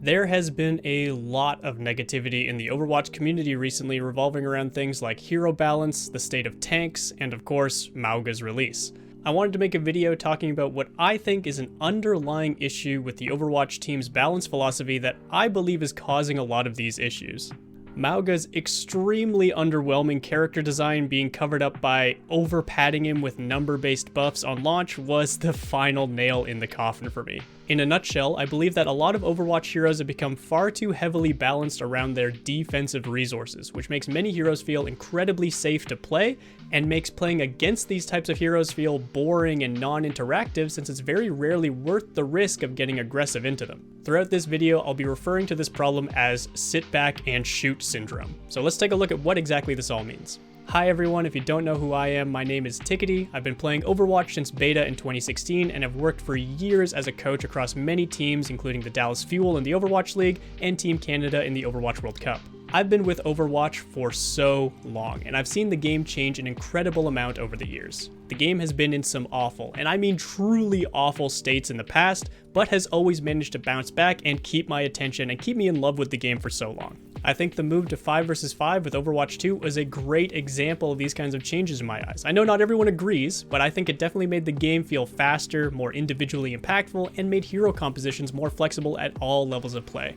There has been a lot of negativity in the Overwatch community recently revolving around things like hero balance, the state of tanks, and of course, Mauga's release. I wanted to make a video talking about what I think is an underlying issue with the Overwatch team's balance philosophy that I believe is causing a lot of these issues. Mauga's extremely underwhelming character design being covered up by over-padding him with number-based buffs on launch was the final nail in the coffin for me. In a nutshell, I believe that a lot of Overwatch heroes have become far too heavily balanced around their defensive resources, which makes many heroes feel incredibly safe to play, and makes playing against these types of heroes feel boring and non-interactive since it's very rarely worth the risk of getting aggressive into them. Throughout this video, I'll be referring to this problem as sit back and shoot syndrome. So let's take a look at what exactly this all means. Hi everyone, if you don't know who I am, my name is Tickety. I've been playing Overwatch since beta in 2016 and have worked for years as a coach across many teams, including the Dallas Fuel in the Overwatch League and Team Canada in the Overwatch World Cup. I've been with Overwatch for so long, and I've seen the game change an incredible amount over the years. The game has been in some awful, and I mean truly awful states in the past, but has always managed to bounce back and keep my attention and keep me in love with the game for so long. I think the move to 5 vs 5 with Overwatch 2 was a great example of these kinds of changes in my eyes. I know not everyone agrees, but I think it definitely made the game feel faster, more individually impactful, and made hero compositions more flexible at all levels of play.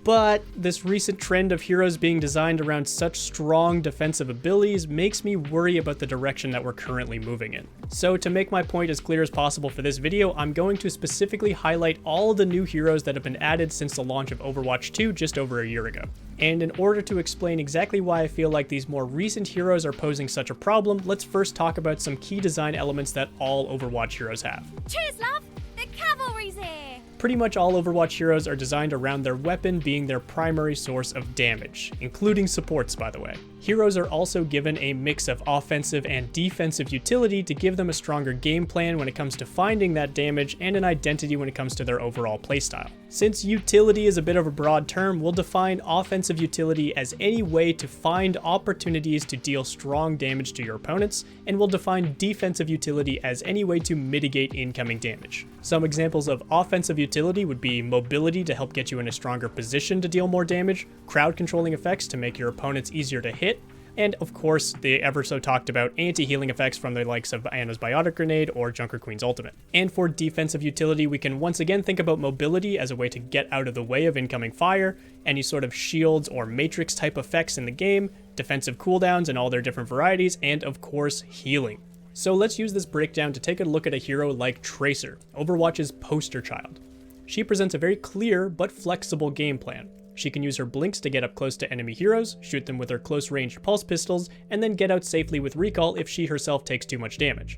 But this recent trend of heroes being designed around such strong defensive abilities makes me worry about the direction that we're currently moving in. So to make my point as clear as possible for this video, I'm going to specifically highlight all of the new heroes that have been added since the launch of Overwatch 2 just over a year ago. And in order to explain exactly why I feel like these more recent heroes are posing such a problem, let's first talk about some key design elements that all Overwatch heroes have. Cheers, love! The cavalry's here! Pretty much all Overwatch heroes are designed around their weapon being their primary source of damage, including supports by the way. Heroes are also given a mix of offensive and defensive utility to give them a stronger game plan when it comes to finding that damage and an identity when it comes to their overall playstyle. Since utility is a bit of a broad term, we'll define offensive utility as any way to find opportunities to deal strong damage to your opponents, and we'll define defensive utility as any way to mitigate incoming damage. Some examples of offensive utility would be mobility to help get you in a stronger position to deal more damage, crowd controlling effects to make your opponents easier to hit, and of course the ever so talked about anti-healing effects from the likes of Anna's Biotic Grenade or Junker Queen's ultimate. And for defensive utility, we can once again think about mobility as a way to get out of the way of incoming fire, any sort of shields or matrix type effects in the game, defensive cooldowns and all their different varieties, and of course healing. So let's use this breakdown to take a look at a hero like Tracer, Overwatch's poster child. She presents a very clear but flexible game plan. She can use her blinks to get up close to enemy heroes, shoot them with her close-range pulse pistols, and then get out safely with recall if she herself takes too much damage.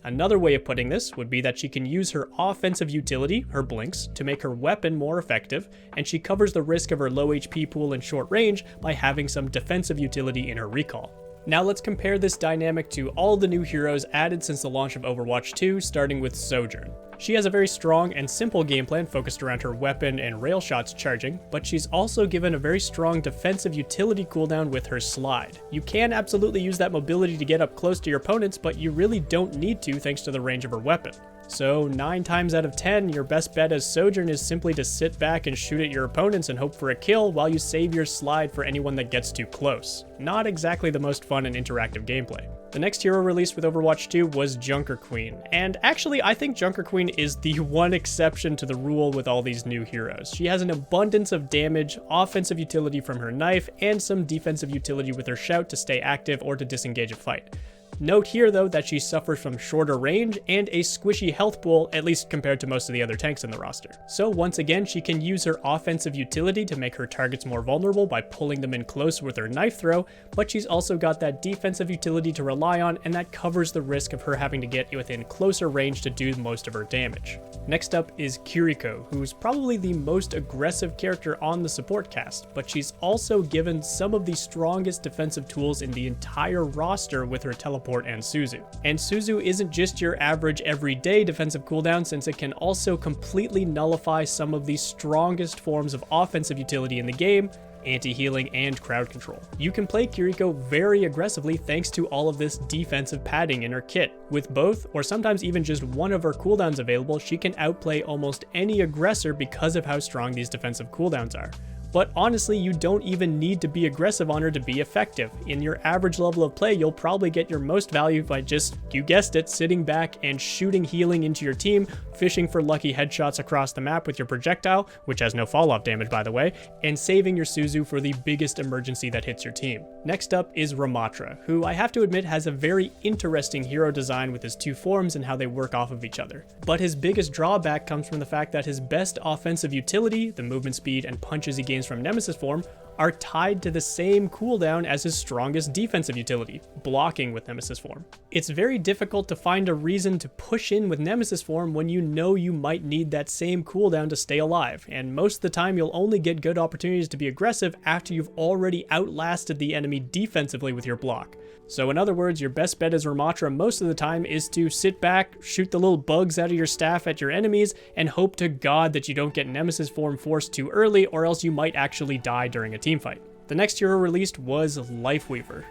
Another way of putting this would be that she can use her offensive utility, her blinks, to make her weapon more effective, and she covers the risk of her low HP pool in short range by having some defensive utility in her recall. Now let's compare this dynamic to all the new heroes added since the launch of Overwatch 2, starting with Sojourn. She has a very strong and simple game plan focused around her weapon and rail shots charging, but she's also given a very strong defensive utility cooldown with her slide. You can absolutely use that mobility to get up close to your opponents, but you really don't need to thanks to the range of her weapon. So 9 times out of 10, your best bet as Sojourn is simply to sit back and shoot at your opponents and hope for a kill while you save your slide for anyone that gets too close. Not exactly the most fun and interactive gameplay. The next hero released with Overwatch 2 was Junker Queen, and actually I think Junker Queen is the one exception to the rule with all these new heroes. She has an abundance of damage, offensive utility from her knife, and some defensive utility with her shout to stay active or to disengage a fight. Note here though that she suffers from shorter range and a squishy health pool, at least compared to most of the other tanks in the roster. So once again, she can use her offensive utility to make her targets more vulnerable by pulling them in close with her knife throw, but she's also got that defensive utility to rely on, and that covers the risk of her having to get within closer range to do most of her damage. Next up is Kiriko, who's probably the most aggressive character on the support cast, but she's also given some of the strongest defensive tools in the entire roster with her teleport and Suzu. And Suzu isn't just your average everyday defensive cooldown, since it can also completely nullify some of the strongest forms of offensive utility in the game, anti-healing, and crowd control. You can play Kiriko very aggressively thanks to all of this defensive padding in her kit. With both, or sometimes even just one of her cooldowns available, she can outplay almost any aggressor because of how strong these defensive cooldowns are. But honestly, you don't even need to be aggressive on her to be effective. In your average level of play, you'll probably get your most value by just, you guessed it, sitting back and shooting healing into your team, fishing for lucky headshots across the map with your projectile, which has no fall-off damage by the way, and saving your Suzu for the biggest emergency that hits your team. Next up is Ramatra, who I have to admit has a very interesting hero design with his two forms and how they work off of each other. But his biggest drawback comes from the fact that his best offensive utility, the movement speed and punches he gains from Nemesis form, are tied to the same cooldown as his strongest defensive utility, blocking with Nemesis form. It's very difficult to find a reason to push in with Nemesis form when you know you might need that same cooldown to stay alive, and most of the time you'll only get good opportunities to be aggressive after you've already outlasted the enemy defensively with your block. So in other words, your best bet as Ramatra most of the time is to sit back, shoot the little bugs out of your staff at your enemies, and hope to God that you don't get Nemesis form forced too early, or else you might actually die during a teamfight. The next hero released was Lifeweaver.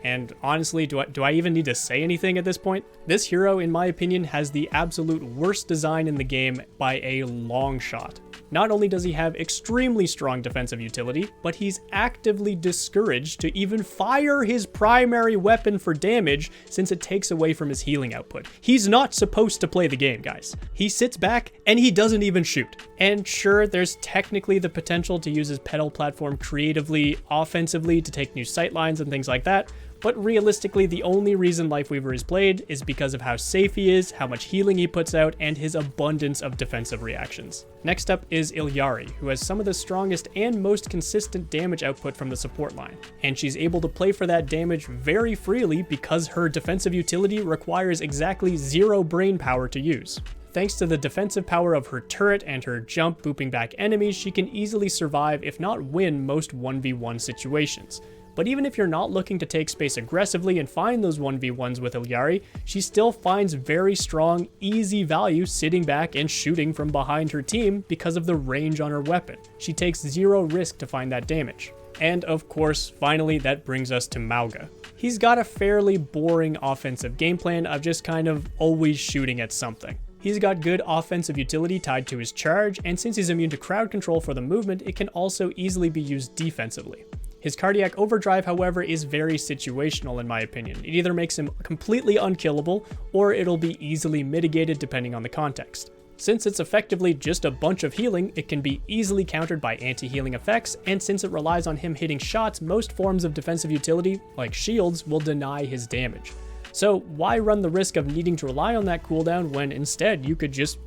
And honestly, do I even need to say anything at this point? This hero, in my opinion, has the absolute worst design in the game by a long shot. Not only does he have extremely strong defensive utility, but he's actively discouraged to even fire his primary weapon for damage since it takes away from his healing output. He's not supposed to play the game, guys. He sits back and he doesn't even shoot. And sure, there's technically the potential to use his pedal platform creatively, offensively to take new sightlines and things like that, but realistically, the only reason Lifeweaver is played is because of how safe he is, how much healing he puts out, and his abundance of defensive reactions. Next up is Illari, who has some of the strongest and most consistent damage output from the support line. And she's able to play for that damage very freely because her defensive utility requires exactly 0 brain power to use. Thanks to the defensive power of her turret and her jump booping back enemies, she can easily survive, if not win, most 1v1 situations. But even if you're not looking to take space aggressively and find those 1v1s with Illari, she still finds very strong, easy value sitting back and shooting from behind her team because of the range on her weapon. She takes 0 risk to find that damage. And of course, finally, that brings us to Mauga. He's got a fairly boring offensive game plan of just kind of always shooting at something. He's got good offensive utility tied to his charge, and since he's immune to crowd control for the movement, it can also easily be used defensively. His cardiac overdrive, however, is very situational in my opinion. It either makes him completely unkillable, or it'll be easily mitigated depending on the context. Since it's effectively just a bunch of healing, it can be easily countered by anti-healing effects, and since it relies on him hitting shots, most forms of defensive utility, like shields, will deny his damage. So why run the risk of needing to rely on that cooldown when instead you could just,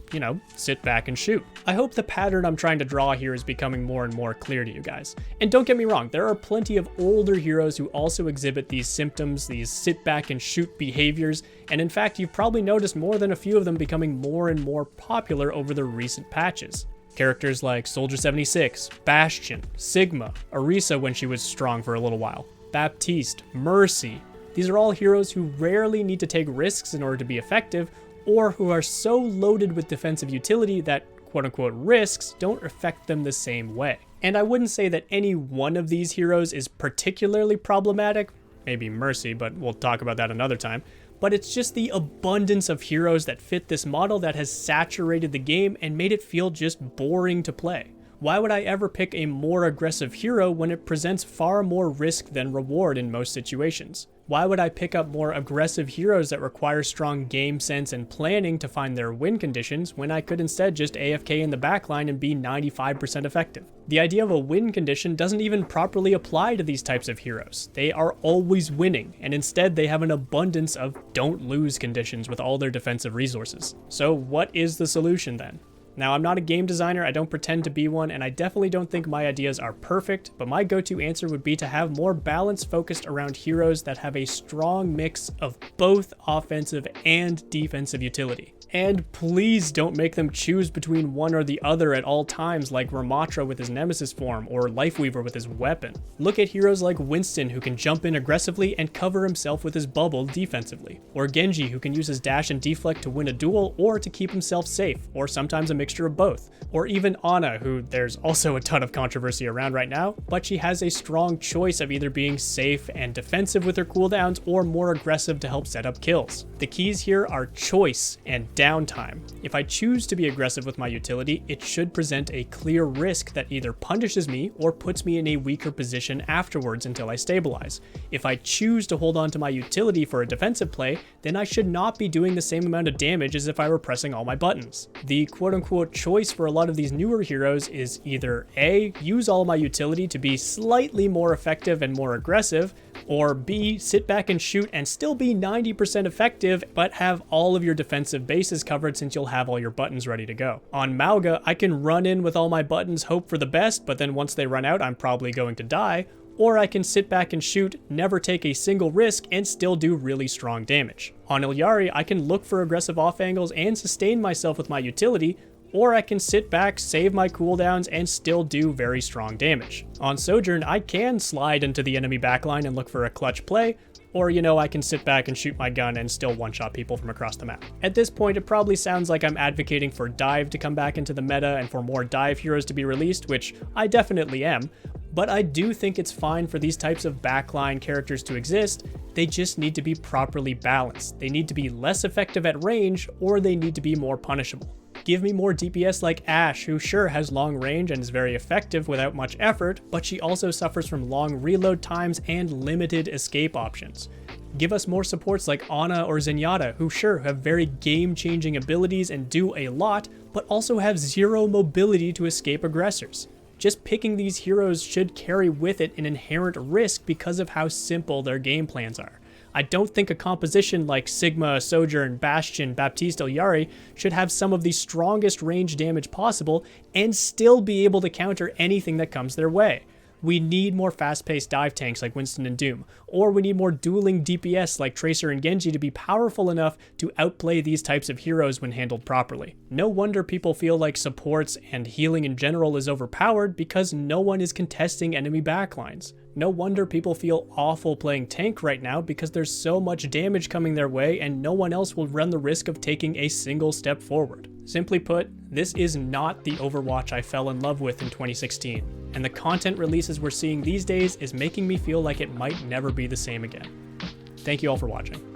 sit back and shoot? I hope the pattern I'm trying to draw here is becoming more and more clear to you guys. And don't get me wrong, there are plenty of older heroes who also exhibit these symptoms, these sit back and shoot behaviors, and in fact you've probably noticed more than a few of them becoming more and more popular over the recent patches. Characters like Soldier 76, Bastion, Sigma, Orisa when she was strong for a little while, Baptiste, Mercy. These are all heroes who rarely need to take risks in order to be effective, or who are so loaded with defensive utility that quote-unquote risks don't affect them the same way. And I wouldn't say that any one of these heroes is particularly problematic, maybe Mercy, but we'll talk about that another time, but it's just the abundance of heroes that fit this model that has saturated the game and made it feel just boring to play. Why would I ever pick a more aggressive hero when it presents far more risk than reward in most situations? Why would I pick up more aggressive heroes that require strong game sense and planning to find their win conditions when I could instead just AFK in the backline and be 95% effective? The idea of a win condition doesn't even properly apply to these types of heroes. They are always winning, and instead they have an abundance of don't lose conditions with all their defensive resources. So what is the solution then? Now, I'm not a game designer, I don't pretend to be one, and I definitely don't think my ideas are perfect, but my go-to answer would be to have more balance focused around heroes that have a strong mix of both offensive and defensive utility. And please don't make them choose between one or the other at all times, like Ramatra with his Nemesis form or Lifeweaver with his weapon. Look at heroes like Winston, who can jump in aggressively and cover himself with his bubble defensively, or Genji, who can use his dash and deflect to win a duel or to keep himself safe, or sometimes a mixture of both, or even Ana, who there's also a ton of controversy around right now, but she has a strong choice of either being safe and defensive with her cooldowns or more aggressive to help set up kills. The keys here are choice and downtime. If I choose to be aggressive with my utility, it should present a clear risk that either punishes me or puts me in a weaker position afterwards until I stabilize. If I choose to hold on to my utility for a defensive play, then I should not be doing the same amount of damage as if I were pressing all my buttons. The quote-unquote choice for a lot of these newer heroes is either A, use all my utility to be slightly more effective and more aggressive, or B, sit back and shoot and still be 90% effective, but have all of your defensive bases covered since you'll have all your buttons ready to go. On Mauga, I can run in with all my buttons, hope for the best, but then once they run out, I'm probably going to die, or I can sit back and shoot, never take a single risk, and still do really strong damage. On Illari, I can look for aggressive off angles and sustain myself with my utility, or I can sit back, save my cooldowns, and still do very strong damage. On Sojourn, I can slide into the enemy backline and look for a clutch play, or I can sit back and shoot my gun and still one-shot people from across the map. At this point, it probably sounds like I'm advocating for dive to come back into the meta and for more dive heroes to be released, which I definitely am, but I do think it's fine for these types of backline characters to exist. They just need to be properly balanced. They need to be less effective at range, or they need to be more punishable. Give me more DPS like Ashe, who sure has long range and is very effective without much effort, but she also suffers from long reload times and limited escape options. Give us more supports like Ana or Zenyatta, who sure have very game-changing abilities and do a lot, but also have zero mobility to escape aggressors. Just picking these heroes should carry with it an inherent risk because of how simple their game plans are. I don't think a composition like Sigma, Sojourn, Bastion, Baptiste, Illari should have some of the strongest range damage possible and still be able to counter anything that comes their way. We need more fast-paced dive tanks like Winston and Doom, or we need more dueling DPS like Tracer and Genji to be powerful enough to outplay these types of heroes when handled properly. No wonder people feel like supports and healing in general is overpowered because no one is contesting enemy backlines. No wonder people feel awful playing tank right now because there's so much damage coming their way and no one else will run the risk of taking a single step forward. Simply put, this is not the Overwatch I fell in love with in 2016, and the content releases we're seeing these days is making me feel like it might never be the same again. Thank you all for watching.